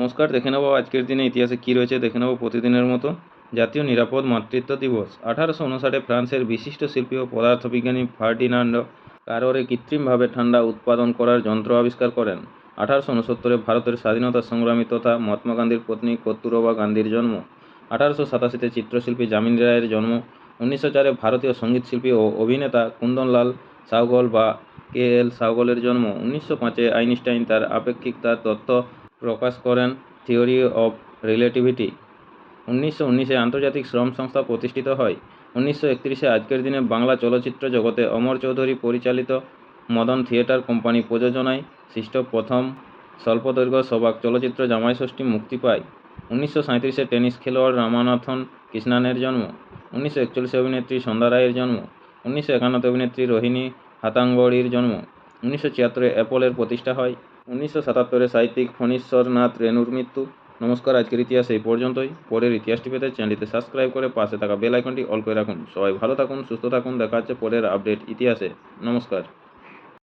নমস্কার, দেখে নেব আজকের দিনে ইতিহাসে কী রয়েছে। দেখে নেব প্রতিদিনের মতো। জাতীয় নিরাপদ মাতৃত্ব দিবস। 1859 ফ্রান্সের বিশিষ্ট শিল্পী ও পদার্থবিজ্ঞানী ফার্ডিনান্ড কারোরে কৃত্রিমভাবে ঠান্ডা উৎপাদন করার যন্ত্র আবিষ্কার করেন। 1869 ভারতের স্বাধীনতা সংগ্রামী তথা মহাত্মা গান্ধীর পত্নী কস্তুরবা গান্ধীর জন্ম। 1887 চিত্রশিল্পী যামিনী রায়ের জন্ম। 1904 ভারতীয় সঙ্গীত শিল্পী ও অভিনেতা কুন্দনলাল সাউগল বা কে.এল. সাউগলের জন্ম। 1905 আইনস্টাইন তার আপেক্ষিকতার তত্ত্ব প্রকাশ করেন, থিওরি অফ রিলেটিভিটি। 1919 আন্তর্জাতিক শ্রম সংস্থা প্রতিষ্ঠিত হয়। 1931 আজকের দিনে বাংলা চলচ্চিত্র জগতে অমর চৌধুরী পরিচালিত মদন থিয়েটার কোম্পানি প্রযোজনায় সৃষ্ট প্রথম স্বল্পদৈর্ঘ্য সবাক চলচ্চিত্র জামাই ষষ্ঠী মুক্তি পায়। 1937 টেনিস খেলোয়াড় রামানাথন কৃষ্ণানের জন্ম। 1941 অভিনেত্রী সন্ধ্যা রায়ের জন্ম। 1951 অভিনেত্রী রোহিণী হাতাঙ্গড়ির জন্ম। 1976 অ্যাপলের প্রতিষ্ঠা হয়। 1977 সাহিত্যিক ফণীশ্বরনাথ রেণুর মৃত্যু। নমস্কার, আজকের ইতিহাস এই পর্যন্তই। পরের ইতিহাসটি পেতে চ্যানেলটি সাবস্ক্রাইব করে পাশে থাকা বেল আইকনটি অল করে রাখুন। সবাই ভালো থাকুন, সুস্থ থাকুন। দেখা হচ্ছে পরের আপডেট ইতিহাসে। নমস্কার।